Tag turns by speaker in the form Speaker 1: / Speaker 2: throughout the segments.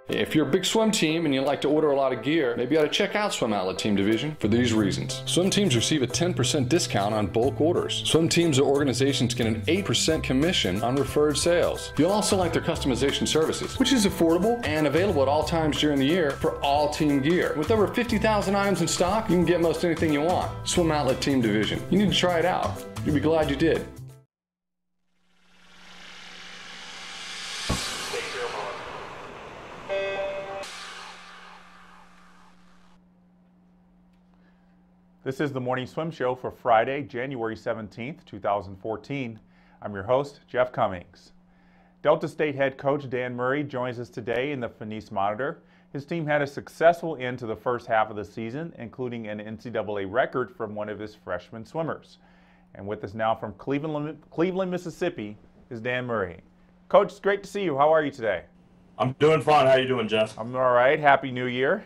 Speaker 1: If you're a big swim team and you like to order a lot of gear, maybe you ought to check out Swim Outlet Team Division for these reasons. Swim teams receive a 10% discount on bulk orders. Swim teams or organizations get an 8% commission on referred sales. You'll also like their customization services, which is affordable and available at all times during the year for all team gear. With over 50,000 items in stock, you can get most anything you want. Swim Outlet Team Division. You need to try it out. You'll be glad you did.
Speaker 2: This is the Morning Swim Show for Friday, January 17th, 2014. I'm your host, Jeff Cummings. Delta State head coach Dan Murray joins us today in the Finis Monitor. His team had a successful end to the first half of the season, including an NCAA record from one of his freshman swimmers. And with us now from Cleveland, Mississippi, is Dan Murray. Coach, it's great to see you. How are you today?
Speaker 3: I'm doing fine. How you doing, Jeff?
Speaker 2: I'm all right. Happy New Year.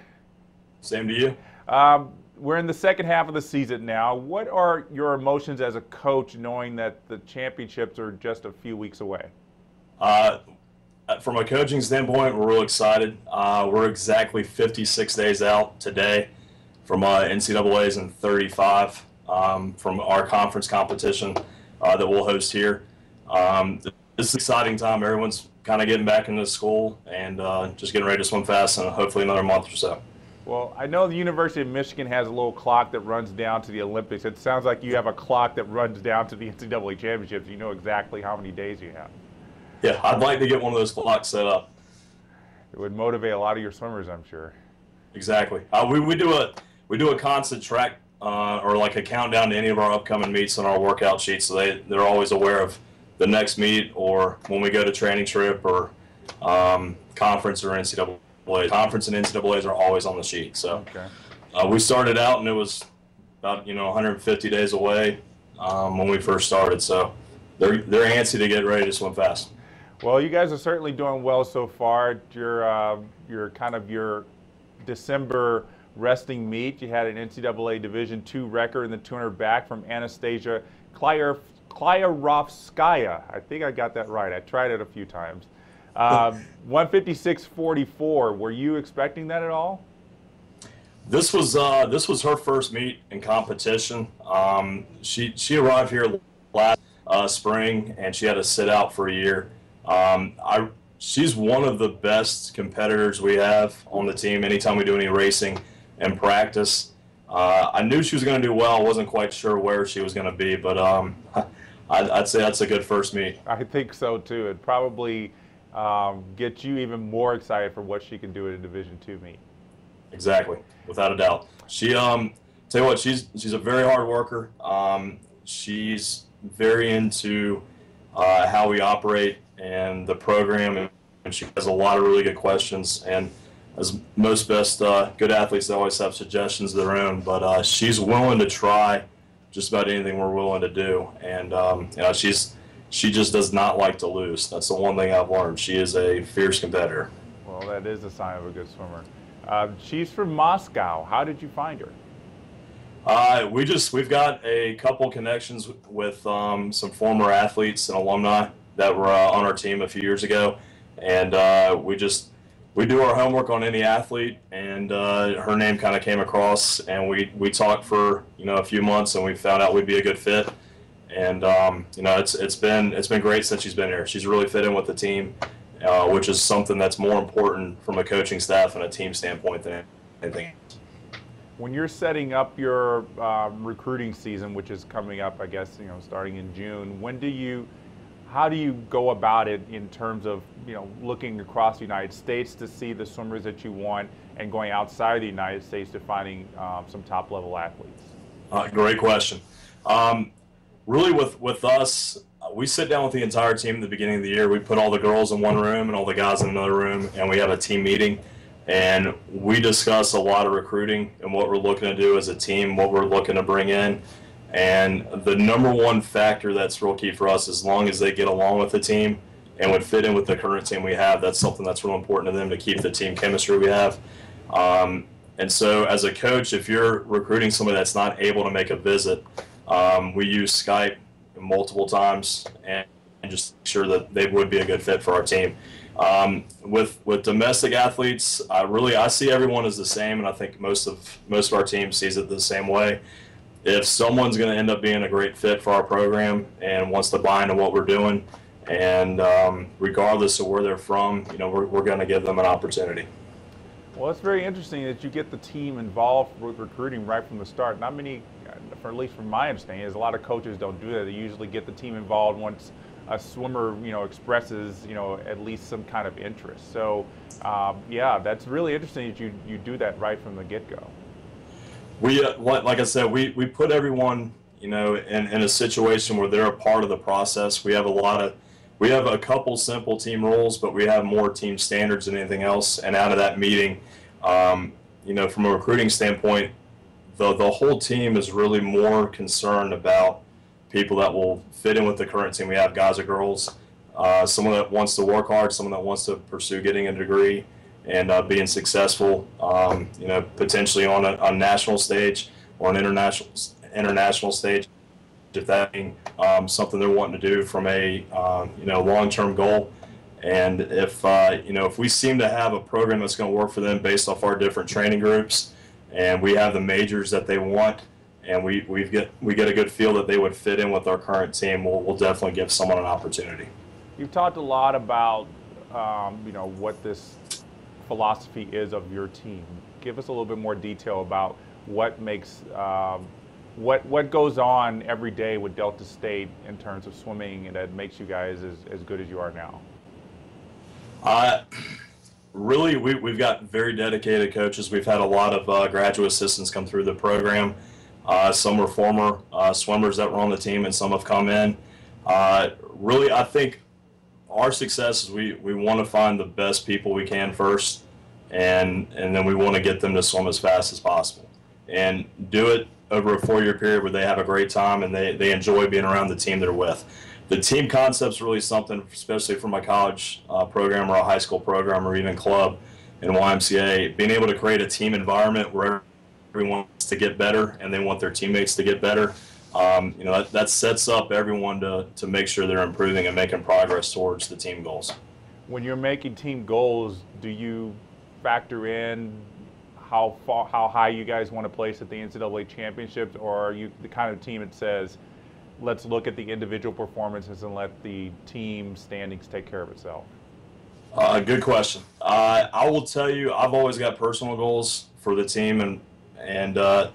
Speaker 3: Same to you.
Speaker 2: We're in the second half of the season now. What are your emotions as a coach knowing that the championships are just a few weeks away?
Speaker 3: From a coaching standpoint, we're real excited. We're exactly 56 days out today from NCAA's and 35 from our conference competition that we'll host here. This is an exciting time. Everyone's kind of getting back into school and just getting ready to swim fast in hopefully another month or so.
Speaker 2: Well, I know the University of Michigan has a little clock that runs down to the Olympics. It sounds like you have a clock that runs down to the NCAA championships. You know exactly how many days you have.
Speaker 3: Yeah, I'd like to get one of those clocks set up.
Speaker 2: It would motivate a lot of your swimmers, I'm sure.
Speaker 3: Exactly. We do a constant track or like a countdown to any of our upcoming meets on our workout sheet, so they're always aware of the next meet or when we go to training trip or conference or NCAA. Conference and NCAAs are always on the sheet. So okay. We started out and it was about 150 days away when we first started. So they're antsy to get ready to swim fast.
Speaker 2: Well, you guys are certainly doing well so far. Your kind of your December resting meet, you had an NCAA Division II record in the 200 back from Anastasia Klyarovskaya. I think I got that right. I tried it a few times. 156.44. Were you expecting that at all?
Speaker 3: This was her first meet in competition. She arrived here last spring and she had to sit out for a year. She's one of the best competitors we have on the team. Anytime we do any racing and practice, I knew she was going to do well. I wasn't quite sure where she was going to be, but I'd say that's a good first meet.
Speaker 2: I think so too. It probably get you even more excited for what she can do at a Division II meet.
Speaker 3: Exactly, without a doubt. She, tell you what, she's a very hard worker. She's very into how we operate and the program, and she has a lot of really good questions. And as most good athletes, they always have suggestions of their own, but she's willing to try just about anything we're willing to do. And she just does not like to lose. That's the one thing I've learned. She is a fierce competitor.
Speaker 2: Well, that is a sign of a good swimmer. She's from Moscow. How did you find her?
Speaker 3: We've got a couple connections with some former athletes and alumni that were on our team a few years ago, and we do our homework on any athlete, and her name kind of came across, and we talked for a few months, and we found out we'd be a good fit. And it's been great since she's been here. She's really fit in with the team, which is something that's more important from a coaching staff and a team standpoint than anything.
Speaker 2: When you're setting up your recruiting season, which is coming up, I guess starting in June, how do you go about it in terms of looking across the United States to see the swimmers that you want, and going outside the United States to finding some top level athletes?
Speaker 3: Great question. Really, with us, we sit down with the entire team at the beginning of the year. We put all the girls in one room and all the guys in another room, and we have a team meeting. And we discuss a lot of recruiting and what we're looking to do as a team, what we're looking to bring in. And the number one factor that's real key for us, as long as they get along with the team and would fit in with the current team we have, that's something that's real important to them to keep the team chemistry we have. And so as a coach, if you're recruiting somebody that's not able to make a visit, we use Skype multiple times and just make sure that they would be a good fit for our team. With domestic athletes, I see everyone as the same, and I think most of our team sees it the same way. If someone's going to end up being a great fit for our program and wants to buy into what we're doing, and regardless of where they're from, we're going to give them an opportunity.
Speaker 2: Well, it's very interesting that you get the team involved with recruiting right from the start. Not many, at least from my understanding, is a lot of coaches don't do that. They usually get the team involved once a swimmer, expresses, at least some kind of interest. So, yeah, that's really interesting that you do that right from the get-go.
Speaker 3: We, like I said, we put everyone, in a situation where they're a part of the process. We have a couple simple team rules, but we have more team standards than anything else. And out of that meeting, from a recruiting standpoint, the whole team is really more concerned about people that will fit in with the current team. We have guys or girls, someone that wants to work hard, someone that wants to pursue getting a degree and being successful, potentially on a national stage or an international stage, if that being something they're wanting to do from a long-term goal. And if we seem to have a program that's going to work for them based off our different training groups, and we have the majors that they want, and we get a good feel that they would fit in with our current team, we'll definitely give someone an opportunity.
Speaker 2: You've talked a lot about what this philosophy is of your team. Give us a little bit more detail about what makes what goes on every day with Delta State in terms of swimming, and that makes you guys as good as you are now.
Speaker 3: Really, we've got very dedicated coaches. We've had a lot of graduate assistants come through the program. Some were former swimmers that were on the team, and some have come in. Really, I think our success is we want to find the best people we can first, and then we want to get them to swim as fast as possible, and do it over a 4-year period where they have a great time and they enjoy being around the team they're with. The team concept's really something, especially for my college program or a high school program or even club in YMCA, being able to create a team environment where everyone wants to get better and they want their teammates to get better. That sets up everyone to make sure they're improving and making progress towards the team goals.
Speaker 2: When you're making team goals, do you factor in how high you guys want to place at the NCAA championships, or are you the kind of team that says, let's look at the individual performances and let the team standings take care of itself?
Speaker 3: Good question. I will tell you, I've always got personal goals for the team, and I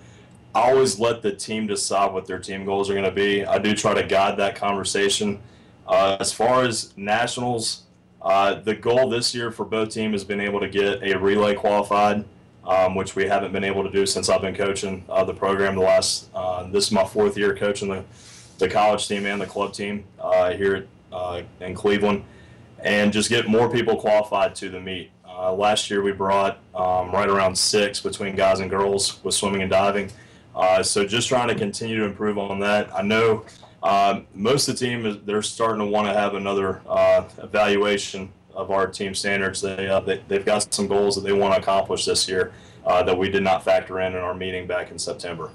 Speaker 3: always let the team decide what their team goals are going to be. I do try to guide that conversation. As far as nationals, the goal this year for both teams has been able to get a relay qualified, which we haven't been able to do since I've been coaching the program. This is my 4th year coaching the college team and the club team here in Cleveland, and just get more people qualified to the meet. Last year we brought right around 6 between guys and girls with swimming and diving. So just trying to continue to improve on that. I know most of the team, they're starting to want to have another evaluation of our team standards. They've got some goals that they want to accomplish this year that we did not factor in our meeting back in September.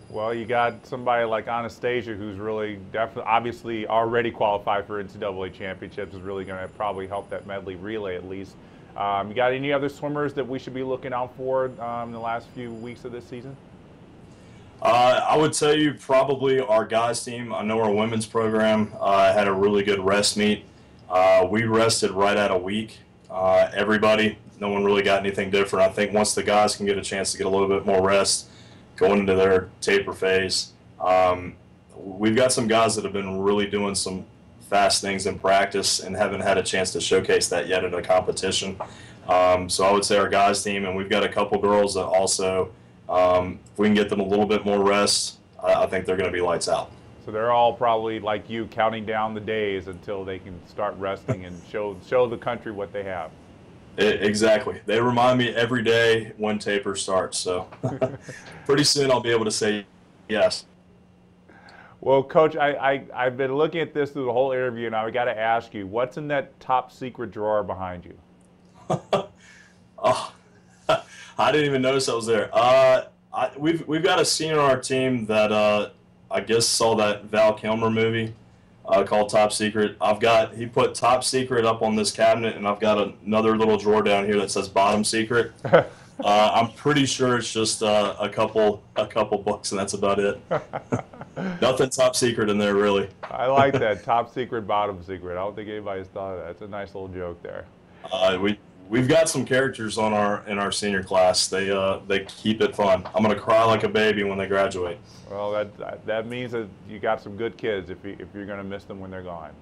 Speaker 2: Well, you got somebody like Anastasia who's really obviously already qualified for NCAA championships, is really going to probably help that medley relay at least. You got any other swimmers that we should be looking out for in the last few weeks of this season?
Speaker 3: I would tell you probably our guys team. I know our women's program had a really good rest meet. We rested right at a week. Everybody, no one really got anything different. I think once the guys can get a chance to get a little bit more rest going into their taper phase, we've got some guys that have been really doing some fast things in practice and haven't had a chance to showcase that yet in a competition. So I would say our guys team, and we've got a couple girls that also, if we can get them a little bit more rest, I think they're going to be lights out.
Speaker 2: So they're all probably like you, counting down the days until they can start resting and show the country what they have.
Speaker 3: Exactly. They remind me every day when taper starts. So pretty soon I'll be able to say yes.
Speaker 2: Well, Coach, I've been looking at this through the whole interview, and I've got to ask you, what's in that top secret drawer behind you?
Speaker 3: Oh, I didn't even notice I was there. We've got a senior on our team that I guess saw that Val Kilmer movie called Top Secret. He put Top Secret up on this cabinet, and I've got another little drawer down here that says Bottom Secret. I'm pretty sure it's just a couple books, and that's about it. Nothing top secret in there, really.
Speaker 2: I like that, Top Secret, Bottom Secret. I don't think anybody's thought of that. It's a nice little joke there.
Speaker 3: We've got some characters in our senior class. They keep it fun. I'm gonna cry like a baby when they graduate.
Speaker 2: Well, that means that you got some good kids if you're gonna miss them when they're gone.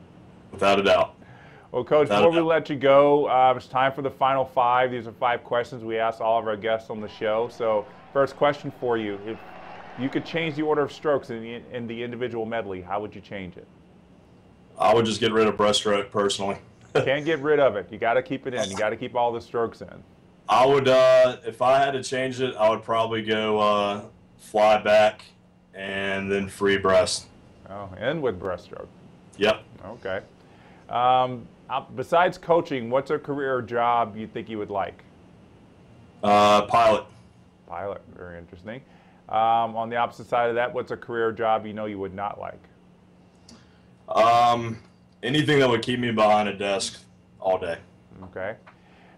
Speaker 3: Without a doubt.
Speaker 2: Well, Coach, before we let you go, it's time for the final 5. These are 5 questions we ask all of our guests on the show. So, first question for you: if you could change the order of strokes in the individual medley, how would you change it?
Speaker 3: I would just get rid of breaststroke personally.
Speaker 2: Can't get rid of it. You got to keep it in. You got to keep all the strokes in.
Speaker 3: I would, if I had to change it, I would probably go fly back and then free breast.
Speaker 2: Oh, and with breaststroke.
Speaker 3: Yep.
Speaker 2: Okay. Besides coaching, what's a career or job you think you would like?
Speaker 3: Pilot.
Speaker 2: Pilot. Very interesting. On the opposite side of that, what's a career or job you know you would not like?
Speaker 3: Anything that would keep me behind a desk all day.
Speaker 2: Okay.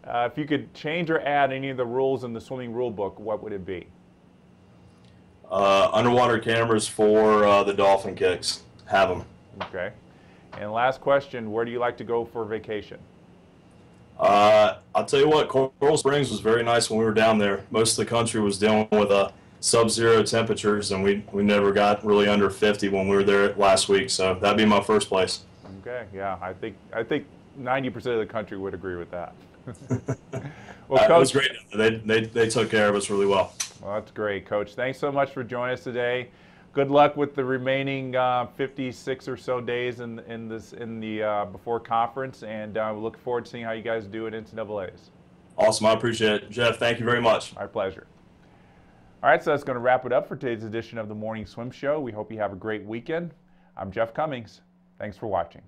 Speaker 2: If you could change or add any of the rules in the swimming rule book, what would it be?
Speaker 3: Underwater cameras for the dolphin kicks. Have them.
Speaker 2: Okay. And last question, where do you like to go for vacation?
Speaker 3: I'll tell you what, Coral Springs was very nice when we were down there. Most of the country was dealing with sub-zero temperatures, and we never got really under 50 when we were there last week. So that'd be my first place.
Speaker 2: Okay, yeah, I think 90% of the country would agree with that. Well, Coach,
Speaker 3: it was great. They took care of us really well.
Speaker 2: Well, that's great, Coach. Thanks so much for joining us today. Good luck with the remaining 56 or so days in the before conference, and we look forward to seeing how you guys do at NCAA's.
Speaker 3: Awesome, I appreciate it, Jeff. Thank you very much.
Speaker 2: My pleasure. All right, so that's going to wrap it up for today's edition of the Morning Swim Show. We hope you have a great weekend. I'm Jeff Cummings. Thanks for watching.